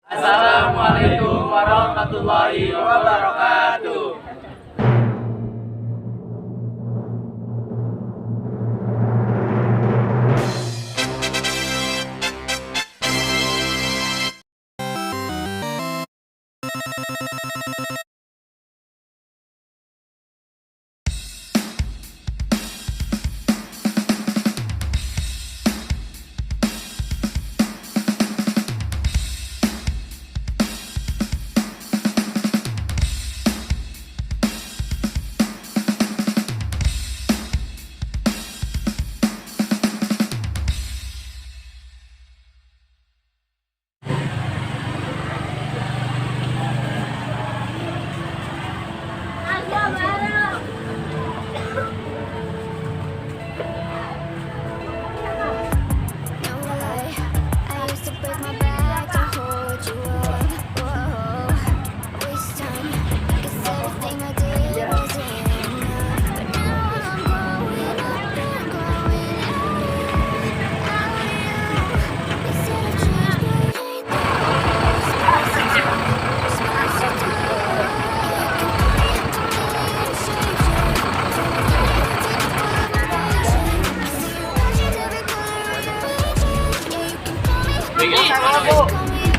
Assalamualaikum warahmatullahi wabarakatuh.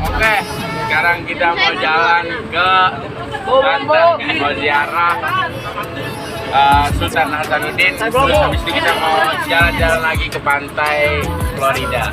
Oke, sekarang kita mau jalan ke pantai, mau ziarah Sultan Hasanuddin. Terus habis itu kita mau jalan-jalan lagi ke pantai Florida.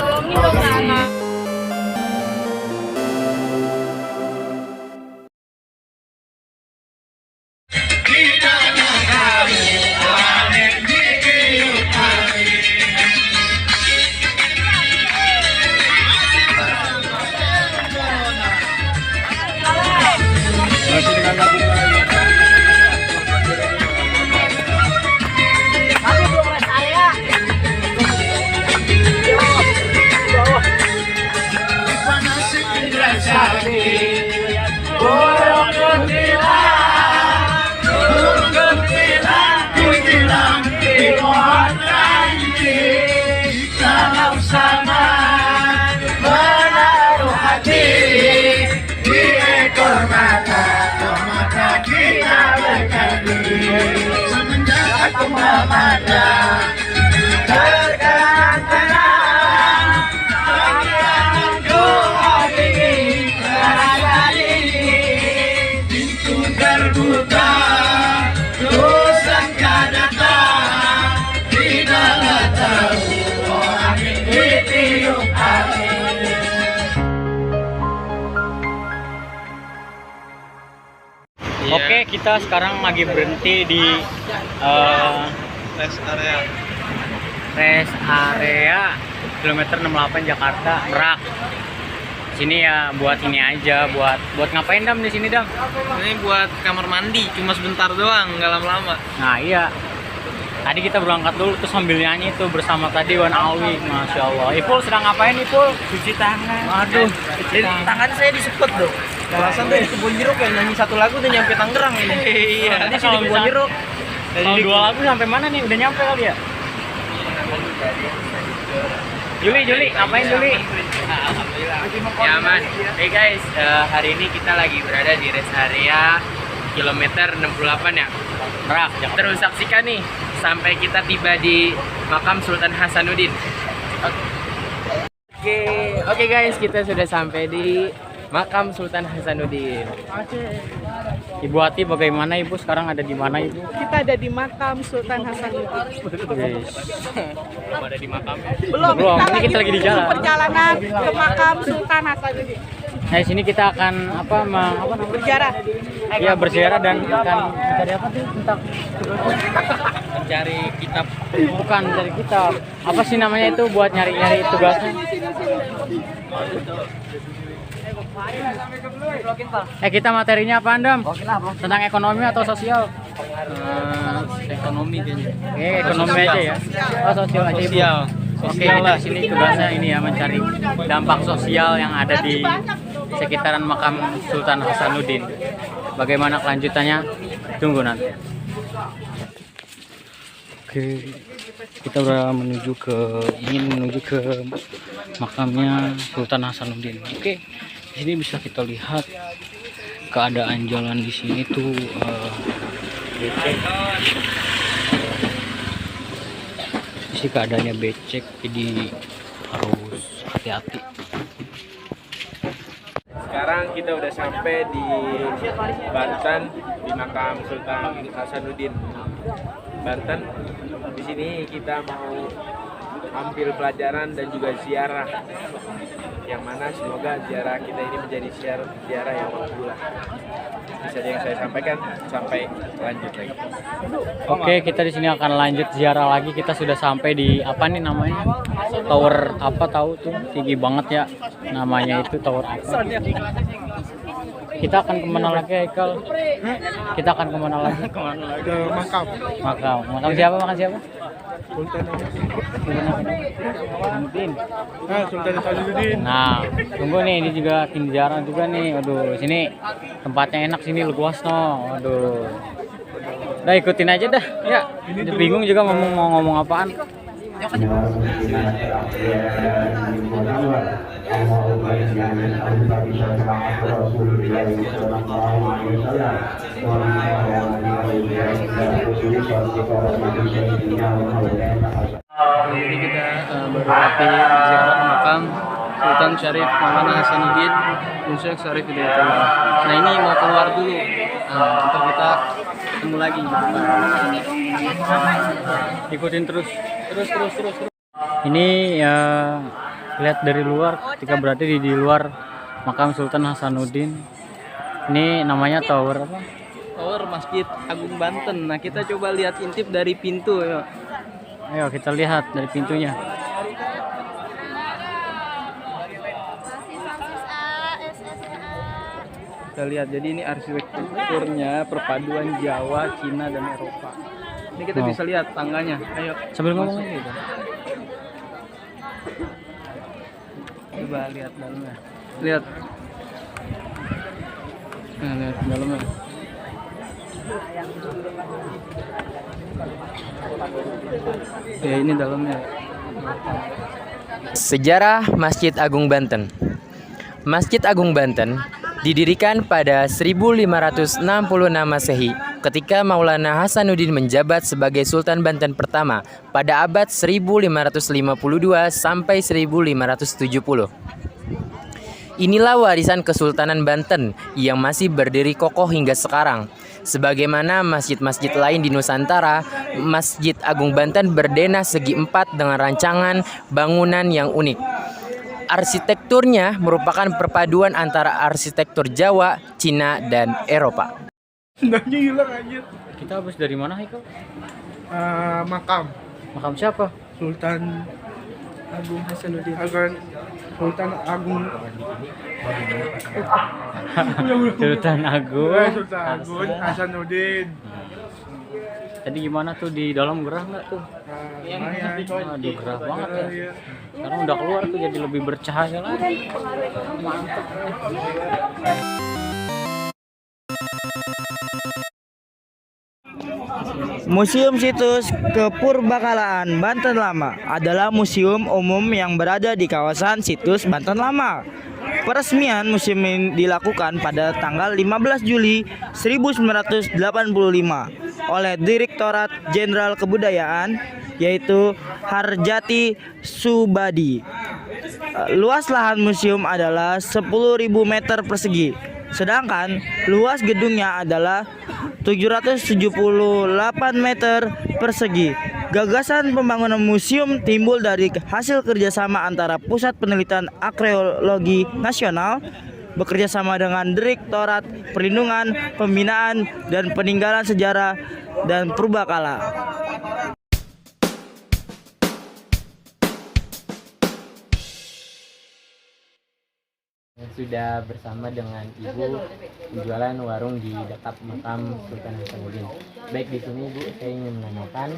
Semenjak aku memandang terkenang-kenang, aku ingin berada ini. Pintu terbuka, tersangka datang, tidaklah tahu orang ini tiup angin. Oke, kita sekarang lagi berhenti di rest area kilometer 68 Jakarta Merak. Sini ya buat ini aja, buat ngapain Dam di sini Dam? Ini buat kamar mandi, cuma sebentar doang, nggak lama-lama. Nah iya. Tadi kita berangkat dulu terus sambil nyanyi tuh bersama tadi Wan Alwi, Masya Allah. Ipul sedang ngapain Ipul? Cuci tangan. Waduh, cuci tangan. Tangan saya disepet dong. Alasan tuh di kebun jeruk ya, nyanyi satu lagu udah nyampe Tangerang ini. Iya. Tadi sih di kebun jeruk. Kalau dua lagu sampai mana nih? Udah nyampe kali ya? Juli, ngapain Juli? Ya aman. Hey guys, hari ini kita lagi berada di rest area kilometer 68 ya. Merak, Jakarta. Terus saksikan nih sampai kita tiba di makam Sultan Hasanuddin. Oke guys, kita sudah sampai di makam Sultan Hasanuddin. Ibu Ati bagaimana Ibu? Sekarang ada di mana Ibu? Kita ada di makam Sultan Hasanuddin. Yes. Belum ada di makamnya. Belum, Ini kita lagi di jalan. perjalanan ke makam Sultan Hasanuddin. Nah, sini kita akan apa namanya? Berziarah. Ya berziarah dan akan mencari apa sih tentang Mencari kitab. bukan mencari kitab. Apa sih namanya itu buat nyari-nyari tugasnya? Kita materinya apa Andam? Tentang ekonomi atau sosial? Ekonomi kayaknya. Ekonomi aja ya. Oh, sosial aja Ibu. Oke, di sini tugasnya ini ya mencari dampak sosial yang ada di sekitaran makam Sultan Hasanuddin. Bagaimana kelanjutannya? Tunggu nanti. Oke, kita udah ingin menuju ke makamnya Sultan Hasanuddin. Oke, Di sini bisa kita lihat keadaan jalan di sini tuh becek. Di sini keadaannya becek, jadi harus hati-hati. Sekarang kita udah sampai di Banten, di makam Sultan Hasanuddin Banten. Di sini kita mau ambil pelajaran dan juga ziarah, yang mana semoga ziarah kita ini menjadi ziarah yang makbulah. Itu saja yang saya sampaikan. Sampai lanjut lagi. Oke, kita di sini akan lanjut ziarah lagi. Kita sudah sampai di apa nih namanya? Tower apa, tahu tuh? Tinggi banget ya. Namanya itu tower apa? Kita akan kemana lagi, Haikal? Kita akan kemana lagi? Ke makam. Makam siapa? Makam siapa? Sultan Hasanuddin. Sultan Hasanuddin. Nah, tunggu nih, ini juga jarang juga nih. Aduh, sini tempatnya enak, sini luas no. Aduh. Udah ikutin aja dah. Ya, bingung juga mau ngomong apaan. Jadi kita berlatih ziarah makam Sultan Syarif Maulana Hasanuddin bin Syekh Syarif Hidayatullah. Nah ini mau keluar dulu, ntar kita ketemu lagi di depan. Ikutin terus. Ini ya, lihat dari luar, ketika berada di luar makam Sultan Hasanuddin. Ini namanya tower apa? Tower Masjid Agung Banten. Nah kita coba lihat intip dari pintu ya. Ayo kita lihat dari pintunya. Kita lihat, jadi ini arsitekturnya perpaduan Jawa, Cina, dan Eropa. Ini kita bisa lihat tangganya. Ayo Sambil ngomong gitu. coba lihat dalamnya. Lihat. Nah, lihat dalamnya. Ya ini dalamnya. Sejarah Masjid Agung Banten. Masjid Agung Banten didirikan pada 1566 Masehi ketika Maulana Hasanuddin menjabat sebagai Sultan Banten pertama pada abad 1552 sampai 1570. Inilah warisan Kesultanan Banten yang masih berdiri kokoh hingga sekarang. Sebagaimana masjid-masjid lain di Nusantara, Masjid Agung Banten berdenah segi empat dengan rancangan bangunan yang unik. Arsitekturnya merupakan perpaduan antara arsitektur Jawa, Cina, dan Eropa. Nggaknya hilang aja. Kita habis dari mana, Haikal? Makam Makam siapa? Sultan Agung Hasanuddin. Sultan Agung. Sultan Agung. Sultan Agung Hasanuddin. Tadi gimana tuh, di dalam gerah nggak tuh? Lumayan. Aduh, gerah banget ya. Iya. Sekarang udah keluar tuh, jadi lebih bercahaya lagi. Mantap. Museum Situs Kepurbakalaan Banten Lama adalah museum umum yang berada di kawasan Situs Banten Lama. Peresmian museum ini dilakukan pada tanggal 15 Juli 1985 oleh Direktorat Jenderal Kebudayaan, yaitu Harjati Subadi. Luas lahan museum adalah 10.000 meter persegi, sedangkan luas gedungnya adalah 778 meter persegi. Gagasan pembangunan museum timbul dari hasil kerjasama antara Pusat Penelitian Arkeologi Nasional bekerjasama dengan Direktorat Perlindungan, Pembinaan, dan Peninggalan Sejarah dan Purbakala. Sudah bersama dengan Ibu penjualan warung di dekat makam Sultan Hasanuddin. Baik, di sini Ibu, saya ingin menanyakan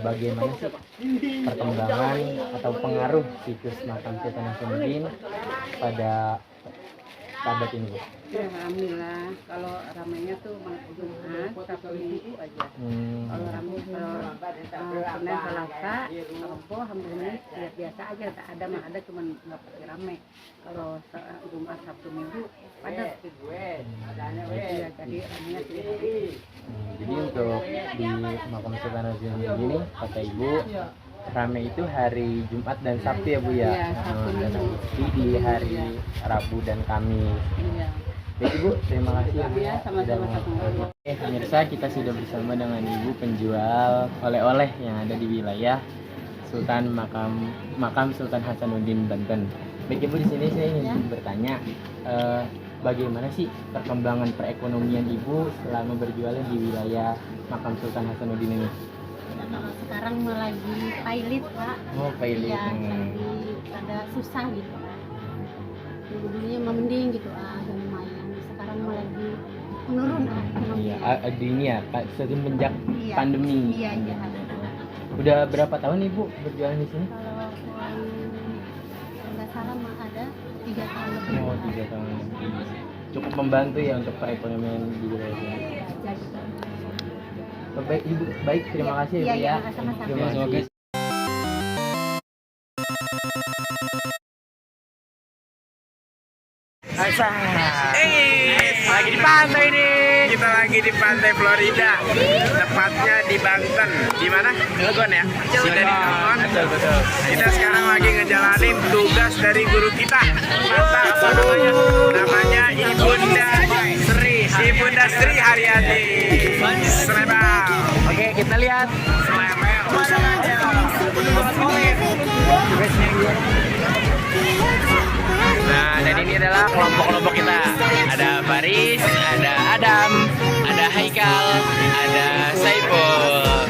bagaimana sih perkembangan atau pengaruh situs makam Sultan Hasanuddin pada padat ini Bu? Alhamdulillah, kalau ramainya tuh Jumat, Sabtu Minggu aja. Kalau ramai Senin Selasa, Rabu, alhamdulillah biasa aja, tak ada mah ada cuman nggak pakai ramai. Kalau Jumat, Sabtu Minggu padat. Ya, jadi ramainya sih. Jadi untuk di makam Sultan Hasanuddin ini kata Ibu rame itu hari Jumat dan Sabtu ya Bu ya? Iya, Sabtu Dan Minggu. di hari Rabu dan Kamis. Iya. Baik Ibu, terima kasih ya Bu Iya, sama-sama. Oke, pemirsa kita sudah bersama dengan Ibu penjual oleh-oleh yang ada di wilayah makam Sultan Hasanuddin Banten. Baik Ibu, di sini saya ingin bertanya bagaimana sih perkembangan perekonomian Ibu selama berjualan di wilayah makam Sultan Hasanuddin ini? Kalau sekarang lagi pilot Pak. Oh, pilot. Iya, lagi ada susah gitu. Dulunya mah mending gitu, ada lumayan. Sekarang mah lagi menurun ekonominya. Iya, di ini ya, semenjak Iya. pandemi. Iya, iya. Udah berapa tahun Ibu berjualan di sini? Kalau nggak salah mah ada 3 tahun lebih. Oh, 3 tahun lebih. Cukup membantu ya untuk perekonomian di wilayah sini. Jadi, Baik Ibu, baik terima kasih Iya, Ibu iya, ya. sama-sama. Terima kasih. Lagi di pantai nih. Kita lagi di pantai Florida. Tepatnya di Banten. Di mana? Cilegon ya? Kita di Cilegon. Betul. Kita sekarang lagi ngejalanin tugas dari guru kita. Mantap, apa namanya? Namanya Ibunda Sri Haryati. Selebang. Oke, kita lihat. Nah, dan ini adalah kelompok-kelompok kita. Ada Baris, ada Adam, ada Haikal, ada Saiful.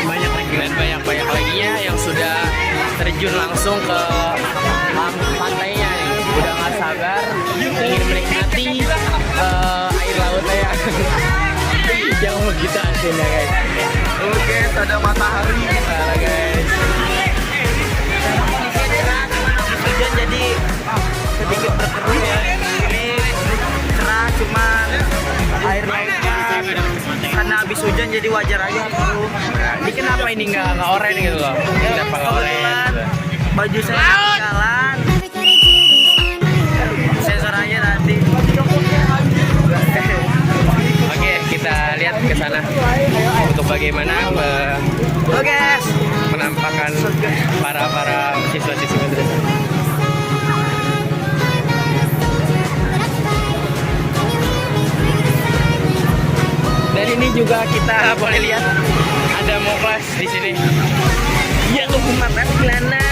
Banyak lagi dan banyak lagi ya yang sudah terjun langsung ke pantainya nih. Udah nggak sabar ingin menikmati air lautnya ya. Jangan begitu asinnya guys. Oke, ada matahari guys. Hujan jadi sedikit berkerut ya. Ini cerah cuman air lautnya karena habis hujan jadi wajar aja tuh. Ini kenapa ini nggak oren gitu loh? Kenapa nggak oren? Baju saya jalan. Sensor aja nanti. Oke, kita lihat ke sana untuk bagaimana penampakan para siswa-siswi madrasah. Dan ini juga kita boleh lihat ada muklas di sini. Ya, lu mata kelana.